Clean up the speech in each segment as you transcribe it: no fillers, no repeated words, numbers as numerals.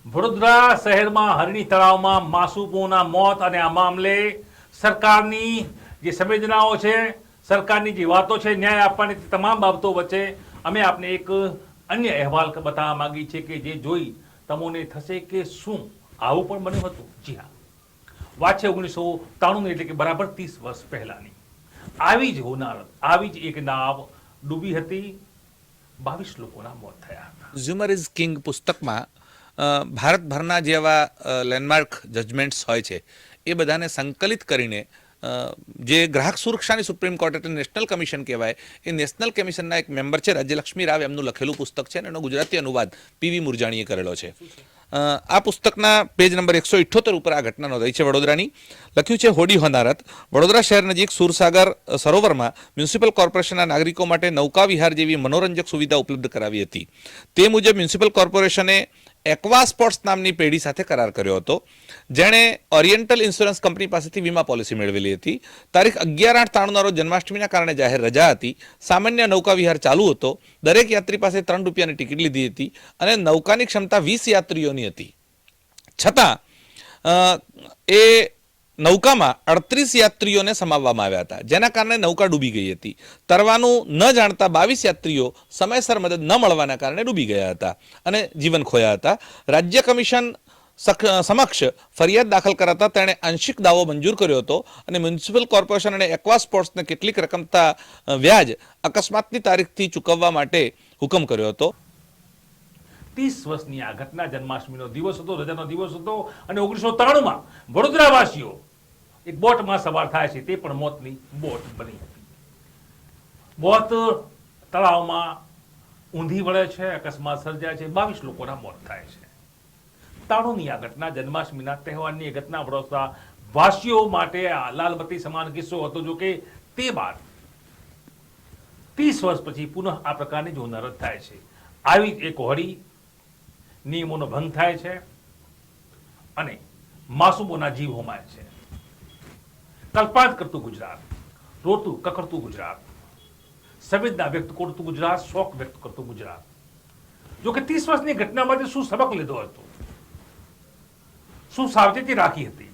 વડોદરા શહેરમાં હરણી તળાવમાં માસૂમોના મોત અને આ મામલે સરકારની જે સંવેદનાઓ છે, સરકારની જે વાતો છે, ન્યાય આપવાની તમામ બાબતો વચ્ચે અમે આપને એક અન્ય અહેવાલ બતાવવા માંગી છે કે જે જોઈ તમોને થશે કે શું આવું પણ બન્યું હતું. જી હા, વાત છે 1993 એટલે કે બરાબર 30 વર્ષ પહેલાની. આવી જ હોનારત, આવી જ એક નાવ ડૂબી હતી, 22 લોકોના મોત થયા હતા. ઝુમર ઇઝ કિંગ પુસ્તકમાં ભારતભરના જેવા લેન્ડમાર્ક જજમેન્ટ્સ હોય છે એ બધાને સંકલિત કરીને જે ગ્રાહક સુરક્ષાની સુપ્રીમ કોર્ટ એટલે નેશનલ કમિશન કહેવાય, એ નેશનલ કમિશનના એક મેમ્બર છે રાજ્યલક્ષ્મી રાવ, એમનું લખેલું પુસ્તક છે અને એનો ગુજરાતી અનુવાદ પીવી મુરજાણીએ કરેલો છે. આ પુસ્તકના પેજ નંબર 178 ઉપર આ ઘટના નોંધાઈ છે વડોદરાની. લખ્યું છે હોડી હોનારત. વડોદરા શહેર નજીક સુરસાગર સરોવરમાં મ્યુનિસિપલ કોર્પોરેશનના નાગરિકો માટે નૌકા વિહાર જેવી મનોરંજક સુવિધા ઉપલબ્ધ કરાવી હતી. તે મુજબ મ્યુનિસિપલ કોર્પોરેશને એક્વા સ્પોર્ટ્સ નામની પેઢી સાથે કરાર કર્યો હતો, જેણે ઓરિએન્ટલ ઇન્સ્યોરન્સ કંપની પાસેથી વીમા પોલિસી મેળવેલી હતી. તારીખ 11/8/93 રોજ જન્માષ્ટમીના કારણે જાહેર રજા હતી. સામાન્ય નૌકા વિહાર ચાલુ હતો. દરેક યાત્રી પાસે 3 રૂપિયાની ટિકિટ લીધી હતી અને નૌકાની ક્ષમતા 20 યાત્રીઓની હતી. છતાં એ નૌકામાં 38 યાત્રીઓને સમાવવામાં આવ્યા હતા, જેના કારણે નૌકા ડૂબી ગઈ હતી. તરવાનું ન જાણતા 22 યાત્રીઓ સમયસર મદદ ન મળવાના કારણે ડૂબી ગયા હતા અને જીવન ખોયા હતા. રાજ્ય કમિશન સમક્ષ ફરિયાદ દાખલ કરાતા તેણે આંશિક દાવો મંજૂર કર્યો હતો અને મ્યુનિસિપલ કોર્પોરેશન અને એક્વા સ્પોર્ટ્સને કેટલીક રકમતા વ્યાજ અકસ્માતની તારીખથી ચૂકવવા માટે હુકમ કર્યો હતો. 30 વર્ષની આ ઘટના, જન્માષ્ટમીનો દિવસ હતો, રજાનો દિવસ હતો અને 1993માં વડોદરાવાસીઓ એક બોટમાં સવાર થાય છે, તે પણ મોતની બોટ બની હતી. બોટ તળાવમાં ઊંધી વળે છે, અકસ્માત સર્જાય છે, 22 લોકોના મોત થાય છે. 93ની આ ઘટના, જન્માષ્ટમીના તહેવારની એ ઘટના વડોદરા વાસીઓ માટે લાલબત્તી સમાન કિસ્સો હતો. જો કે તે બાદ 30 વર્ષ પછી પુનઃ આ પ્રકારની જ હોનારત થાય છે. આવી એક હોડી, નિયમોનો ભંગ થાય છે અને માસૂમોના જીવ હોમાય છે. કલ્પાંત કરતું ગુજરાત, રોતું કકડતું ગુજરાત, સંવેદના વ્યક્ત કરતું ગુજરાત, શોક વ્યક્ત કરતું ગુજરાત. જો કે 30 વર્ષની ઘટનામાંથી શું સબક લીધો હતો, શું સાવચેતી રાખી હતી,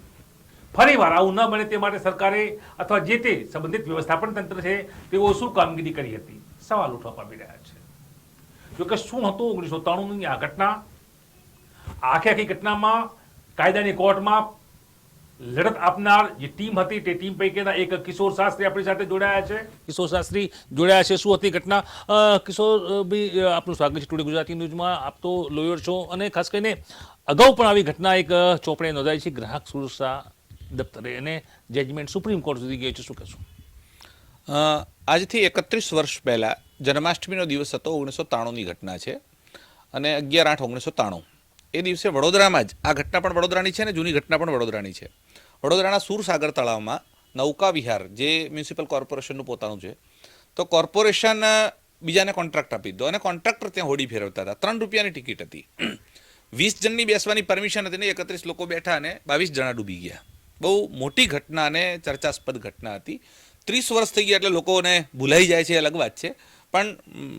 ફરીવાર આવું ન બને તે માટે સરકારે અથવા જે તે સંબંધિત વ્યવસ્થાપન તંત્ર છે તેઓ શું કામગીરી કરી હતી, સવાલ ઉઠવા પામી રહ્યા છે. જો કે શું હતું 1993ની આ ઘટના? આખી ઘટનામાં કાયદાની કોર્ટમાં લડત આપનાર જે ટીમ હતી તે ટીમ પૈકીના એક કિશોર શાસ્ત્રી આપણી સાથે જોડાયા છે. કિશોર શાસ્ત્રી જોડાયા છે. શું હતી ઘટના? કિશોર ભાઈ, આપનું સ્વાગત છે ટુડે ગુજરાતી ન્યૂઝમાં. આપ તો લોયર છો અને ખાસ કરીને અગાઉ પણ આવી ઘટના એક ચોપડે નોંધાઈ છે ગ્રાહક સુરક્ષા દફતરે, અને જજમેન્ટ સુપ્રીમ કોર્ટ સુધી ગઈ છે. શું કહેશું? આજથી 31 વર્ષ પહેલાં જન્માષ્ટમીનો દિવસ હતો. 1993ની ઘટના છે અને 11/8/1993 એ દિવસે વડોદરામાં જ, આ ઘટના પણ વડોદરાની છે અને જૂની ઘટના પણ વડોદરાની છે. વડોદરાના સુરસાગર તળાવમાં નૌકા વિહાર, જે મ્યુનિસિપલ કોર્પોરેશનનું પોતાનું છે, તો કોર્પોરેશન બીજાને કોન્ટ્રાક્ટ આપી દીધો અને કોન્ટ્રાક્ટર ત્યાં હોડી ફેરવતા હતા. 3 રૂપિયાની ટિકિટ હતી, 20 જણની બેસવાની પરમિશન હતી ને 31 લોકો બેઠા અને 22 જણા ડૂબી ગયા. બહુ મોટી ઘટના અને ચર્ચાસ્પદ ઘટના હતી. 30 વર્ષ થઈ ગયા એટલે લોકોને ભૂલાઈ જાય છે, એ અલગ વાત છે, પણ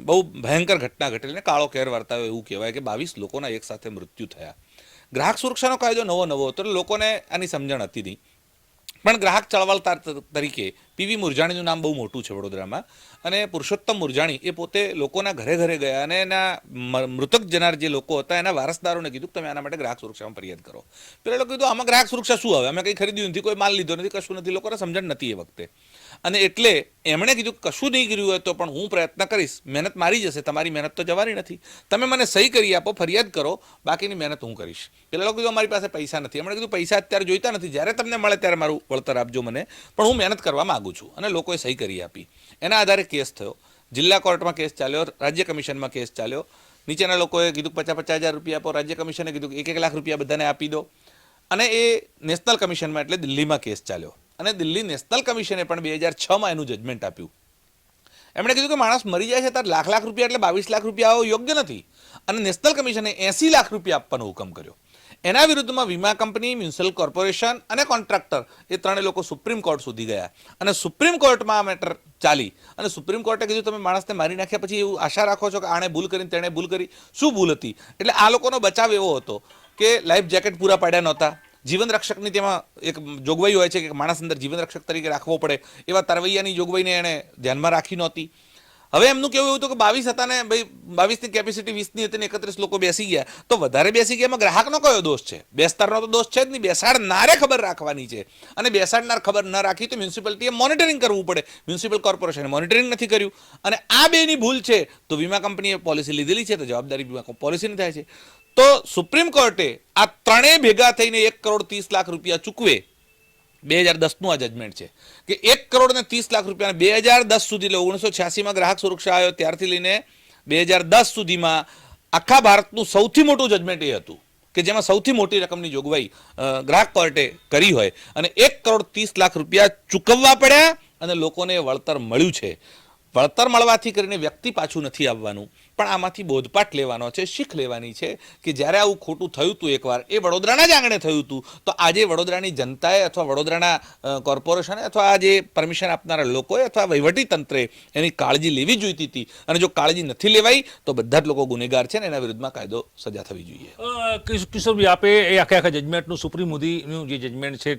બહુ ભયંકર ઘટના ઘટેલી ને કાળો કેર વર્તાયો એવું કહેવાય કે 22 લોકોના એક સાથે મૃત્યુ થયા. ગ્રાહક સુરક્ષાનો કાયદો નવો હતો એટલે લોકોને આની સમજણ હતી નહીં. પણ ગ્રાહક ચળવળદાર તરીકે પીવી મુરજાણીનું નામ બહુ મોટું છે વડોદરામાં, અને પુરુષોત્તમ મુરજાણી એ પોતે લોકોના ઘરે ઘરે ગયા અને એના મૃતક જનાર જે લોકો હતા એના વારસદારોને કીધું કે તમે આના માટે ગ્રાહક સુરક્ષામાં ફરિયાદ કરો. પેલા લોકો કીધું આમાં ગ્રાહક સુરક્ષા શું આવે, અમે કંઈ ખરીદ્યું નથી, કોઈ માલ લીધો નથી, કશું નથી. લોકોને સમજણ નથી એ વખતે, અને એટલે એમણે કીધું કશું નહીં કર્યું હોય તો પણ હું પ્રયત્ન કરીશ, મહેનત મારી જશે, તમારી મહેનત તો જવાની નથી, તમે મને સહી કરી આપો, ફરિયાદ કરો, બાકીની મહેનત હું કરીશ. પેલા લોકો કીધું અમારી પાસે પૈસા નથી. એમણે કીધું પૈસા અત્યારે જોઈતા નથી, જ્યારે તમને મળે ત્યારે મારું વળતર આપજો મને, પણ હું મહેનત કરવા માગું છું. અને લોકોએ સહી કરી આપી. એના આધારે કેસ થયો, જિલ્લા કોર્ટમાં કેસ ચાલ્યો, રાજ્ય કમિશનમાં કેસ ચાલ્યો. નીચેના લોકોએ કીધું 50,000 રૂપિયા આપો, રાજ્ય કમિશને કીધું 1 લાખ રૂપિયા બધાને આપી દો, અને એ નેશનલ કમિશનમાં એટલે દિલ્હીમાં કેસ ચાલ્યો. અને દિલ્હી નેશનલ કમિશને પણ 2006માં એનું જજમેન્ટ આપ્યું. એમણે કીધું કે માણસ મરી જાય છે ત્યારે લાખ રૂપિયા એટલે 22 લાખ રૂપિયા આવો યોગ્ય નથી, અને નેશનલ કમિશને 80 લાખ રૂપિયા આપવાનો હુકમ કર્યો. એના વિરુદ્ધમાં વીમા કંપની, મ્યુનિસિપલ કોર્પોરેશન અને કોન્ટ્રાક્ટર એ ત્રણેય લોકો સુપ્રીમ કોર્ટ સુધી ગયા, અને સુપ્રીમ કોર્ટમાં આ મેટર ચાલી. અને સુપ્રીમ કોર્ટે કીધું તમે માણસને મારી નાખ્યા પછી એવું આશા રાખો છો કે આણે ભૂલ કરીને તેણે ભૂલ કરી? શું ભૂલ હતી? એટલે આ લોકોનો બચાવ એવો હતો કે લાઈફ જેકેટ પૂરા પાડ્યા નહોતા, જીવન રક્ષકની તેમાં એક જોગવાઈ હોય છે કે માણસ અંદર જીવન રક્ષક તરીકે રાખવો પડે, એવા તરવૈયાની જોગવાઈને એણે ધ્યાનમાં રાખી નહોતી. હવે એમનું કેવું એવું હતું કે 22 હતા ને ભાઈ 22ની કેપેસિટી 20ની હતી ને 31 લોકો બેસી ગયા, તો વધારે બેસી ગયા એમાં ગ્રાહકનો કયો દોષ છે? બેસતારનો તો દોષ છે જ નહીં, બેસાડનારે ખબર રાખવાની છે. અને બેસાડનાર ખબર ન રાખી તો મ્યુનિસિપાલિટીએ મોનિટરિંગ કરવું પડે, મ્યુનિસિપલ કોર્પોરેશને મોનિટરિંગ નથી કર્યું. અને આ બેની ભૂલ છે તો વીમા કંપનીએ પોલિસી લીધેલી છે તો જવાબદારી વીમા પોલિસીની થાય છે. તો સુપ્રીમ કોર્ટે આ ત્રણેય ભેગા થઈને 1,30,00,000 રૂપિયા ચૂકવે. 2010નું આ જજમેન્ટ છે કે 1,30,00,000 રૂપિયા 2010 સુધી, એટલે 1986માં ગ્રાહક સુરક્ષા આવ્યો ત્યારથી લઈને 2010 સુધીમાં આખા ભારતનું સૌથી મોટું જજમેન્ટ એ હતું કે જેમાં સૌથી મોટી રકમની જોગવાઈ ગ્રાહક કોર્ટે કરી હોય અને 1,30,00,000 રૂપિયા ચૂકવવા પડ્યા અને લોકોને વળતર મળ્યું છે. વળતર મળવાથી કરીને વ્યક્તિ પાછું નથી આવવાનું, પણ આમાંથી બોધપાઠ લેવાનો છે, શીખ લેવાની છે કે જ્યારે આવું ખોટું થયું હતું એકવાર, એ વડોદરાના જ આંગણે થયું હતું, તો આજે વડોદરાની જનતાએ અથવા વડોદરાના કોર્પોરેશને અથવા આ જે પરમિશન આપનારા લોકોએ અથવા વહીવટી તંત્રે એની કાળજી લેવી જોઈતી હતી. અને જો કાળજી નથી લેવાઈ તો બધા જ લોકો ગુનેગાર છે ને એના વિરુદ્ધમાં કાયદો સજા થવી જોઈએ. કિશોરભાઈ, આપે એ આખા જજમેન્ટનું સુપ્રીમ મોદીનું જે જજમેન્ટ છે,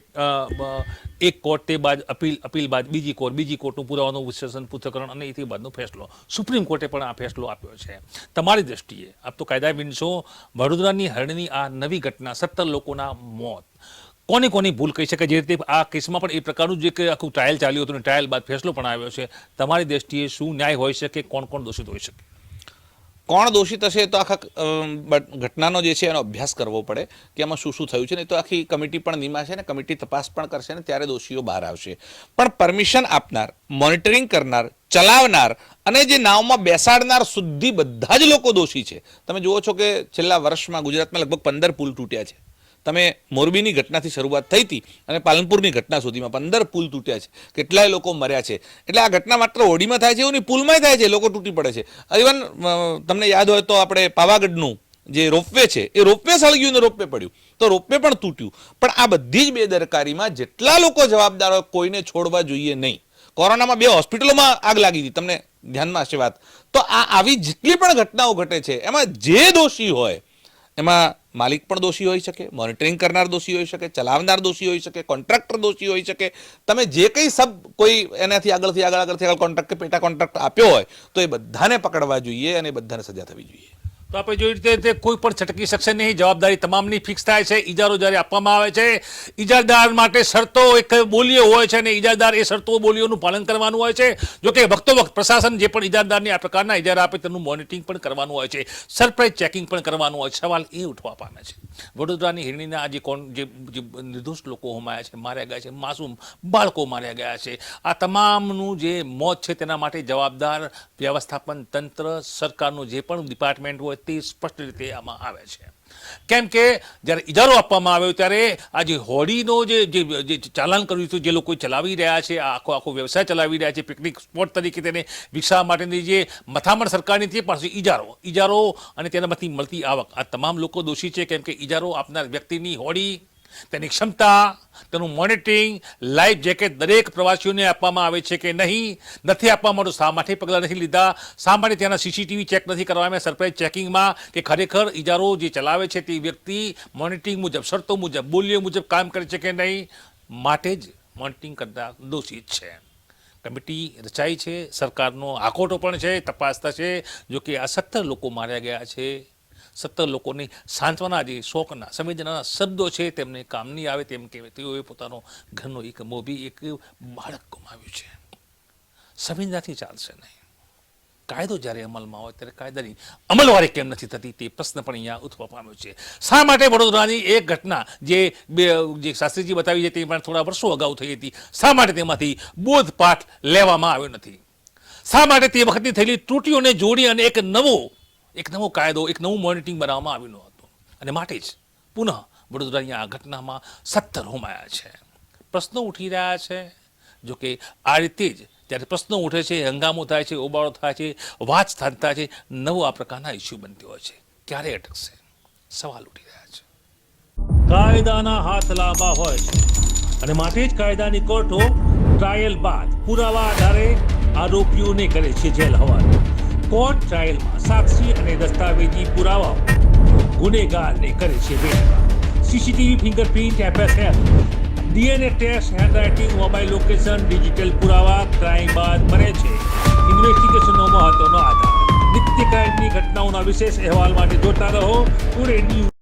એક કોર્ટ તે બાદ અપીલ બાદ બીજી કોર્ટનું પુરાવાનું વિશ્લેષણ પૃથ્થકરણ અને એથી બાદનો ફેસલો, સુપ્રીમ કોર્ટે પણ આ ફેસલો આપ્યો છે. તમારી દ્રષ્ટિએ આપ તો કાયદાબીન છો, વડોદરાની હરણની આ નવી ઘટના, 17 લોકોના મોત, કોની ભૂલ કહી શકે? જે રીતે આ કેસમાં પણ એ પ્રકારનું જે કે આખું ટ્રાયલ ચાલ્યું હતું અને ટ્રાયલ બાદ ફેસલો પણ આવ્યો છે, તમારી દ્રષ્ટિએ શું ન્યાય હોઈ શકે? કોણ દોષિત હોઈ શકે? કોણ દોષિત હશે તો આખા ઘટનાનો જે છે એનો અભ્યાસ કરવો પડે કે એમાં શું થયું છે. નહીં તો આખી કમિટી પણ નિમાશે ને કમિટી તપાસ પણ કરશે ને ત્યારે દોષીઓ બહાર આવશે. પણ પરમિશન આપનાર, મોનિટરિંગ કરનાર, ચલાવનાર અને જે નાવમાં બેસાડનાર સુધી બધા જ લોકો દોષી છે. તમે જુઓ છો કે છેલ્લા વર્ષમાં ગુજરાતમાં લગભગ 15 પુલ તૂટ્યા છે. તમે મોરબીની ઘટનાથી શરૂઆત થઈ હતી અને પાલનપુરની ઘટના સુધીમાં 15 પુલ તૂટ્યા છે, કેટલાય લોકો મર્યા છે. એટલે આ ઘટના માત્ર હોડીમાં થાય છે એવું નહીં, પુલમાં થાય છે, લોકો તૂટી પડે છે. ઇવન તમને યાદ હોય તો આપણે પાવાગઢનું જે રોપવે છે એ રોપવે સળગ્યું ને રોપવે પડ્યું તો રોપવે પણ તૂટ્યું. પણ આ બધી જ બેદરકારીમાં જેટલા લોકો જવાબદાર હોય કોઈને છોડવા જોઈએ નહીં. કોરોનામાં 2 હોસ્પિટલોમાં આગ લાગી હતી, તમને ધ્યાનમાં હશે વાત. તો આ આવી જેટલી પણ ઘટનાઓ ઘટે છે એમાં જે દોષી હોય એમાં માલિક પણ દોષી હોઈ શકે, મોનિટરિંગ કરનાર દોષી હોઈ શકે, ચલાવનાર દોષી હોઈ શકે, કોન્ટ્રાક્ટર દોષી હોઈ શકે. તમે જે કંઈ કોઈ એનાથી આગળથી કોન્ટ્રાક્ટ કે પેટા કોન્ટ્રાક્ટ આપ્યો હોય તો એ બધાને પકડવા જોઈએ અને બધાને સજા થવી જોઈએ. તો આપણે જોઈ રીતે કોઈ પણ છટકી શકશે નહીં, જવાબદારી તમામની ફિક્સ થાય છે. ઇજારો જ્યારે આપવામાં આવે છે, ઇજારદાર માટે શરતો એક બોલીઓ હોય છે અને ઇજારદાર એ શરતો બોલીઓનું પાલન કરવાનું હોય છે. જો કે વખતો વખત પ્રશાસન જે પણ ઇજારદારને આ પ્રકારના ઇજારા આપે તેનું મોનિટરિંગ પણ કરવાનું હોય છે, સરપ્રાઇઝ ચેકિંગ પણ કરવાનું હોય છે. સવાલ એ ઉઠવા પામે છે, વડોદરાની હિરણીના જે નિર્દોષ લોકો હોમાયા છે, માર્યા ગયા છે, માસૂમ બાળકો માર્યા ગયા છે, આ તમામનું જે મોત છે તેના માટે જવાબદાર વ્યવસ્થાપન તંત્ર, સરકારનું જે પણ ડિપાર્ટમેન્ટ હોય તે સ્પષ્ટ રીતે આમાં આવે છે. કેમ કે જ્યારે ઇજારો આપવામાં આવ્યો ત્યારે આ જે હોડીનો જે ચાલાન કર્યું હતું, જે લોકો ચલાવી રહ્યા છે, આખો વ્યવસાય ચલાવી રહ્યા છે, પિકનિક સ્પોટ તરીકે તેને વિકસાવવા માટેની જે મથામણ સરકારની તે પાસે ઇજારો અને તેનામાંથી મળતી આવક, આ તમામ લોકો દોષી છે. કેમ કે ઇજારો આપનાર વ્યક્તિની હોડી, તેની ક્ષમતા, તેનું મોનિટરિંગ, લાઈફ જેકેટ દરેક પ્રવાસીઓને આપવામાં આવે છે કે નહીં, નથી આપવામાં તો શા માટે પગલાં નથી લીધા, શા માટે ત્યાંના સીસીટીવી ચેક નથી કરવામાં, સરપ્રાઇઝ ચેકિંગમાં કે ખરેખર ઇજારો જે ચલાવે છે તે વ્યક્તિ મોનિટરિંગ મુજબ, શરતો મુજબ, બોલીઓ મુજબ કામ કરે છે કે નહીં, માટે જ મોનિટરિંગ કરતા દોષિત છે. કમિટી રચાઈ છે, સરકારનો આખોટો પણ છે, તપાસ થશે. જો કે આ 17 લોકો માર્યા ગયા છે, 17 લોકોની સાંત્વના, જે શોકના સંવેદનાના શબ્દો છે તેમને કામ નહીં આવે. તેમ કહેવાય તેઓએ પોતાનો ઘરનો એક મોભી, એક બાળક ગુમાવ્યું છે. સંવેદનાથી ચાલશે નહીં. કાયદો જ્યારે અમલમાં હોય ત્યારે કાયદાની અમલવારી કેમ નથી થતી તે પ્રશ્ન પણ અહીંયા ઉઠવા પામ્યો છે. શા માટે વડોદરાની એક ઘટના જે શાસ્ત્રીજી બતાવી છે તે પણ થોડા વર્ષો અગાઉ થઈ હતી, શા માટે તેમાંથી બોધપાઠ લેવામાં આવ્યો નથી? શા માટે તે વખતની થયેલી ત્રુટીઓને જોડી અને એક નવો કાયદો, એક નવું મોનિટરિંગ બનાવવામાં આવ્યું ન હતું? અને માટે જ પુનઃ વડોદરાની આ ઘટનામાં 17 હોમાયા છે. પ્રશ્નો ઉઠી રહ્યા છે. જો કે આ રીતે જ જ્યારે પ્રશ્નો ઉઠે છે, હંગામો થાય છે, ઓબાળો થાય છે, વાત થાય છે, નવો આ પ્રકારના ઇસ્યુ બનતી હોય છે. ક્યારે અટકશે? સવાલ ઉઠી રહ્યા છે. કાયદાના હાથ લાંબા હોય છે અને માટે જ કાયદાની કોર્ટો ટ્રાયલ બાદ પુરાવા આધારે આરોપીઓને કરે છે જેલ હવાલે. કોર્ટ ટ્રાયલમાં સાક્ષી અને દસ્તાવેજી પુરાવાઓ ગુનેગારને કરે છે વેઠવા. CCTV, fingerprint, FSL, DNA test, handwriting, mobile location, digital પુરાવા ક્રાઇમ બાદ બને છે ઇન્વેસ્ટિગેશનનો મહત્વનો આધાર. નિત્ય ક્રાઇમની ઘટનાઓના વિશેષ અહેવાલ માટે જોતા રહો ટુડે ન્યૂઝ.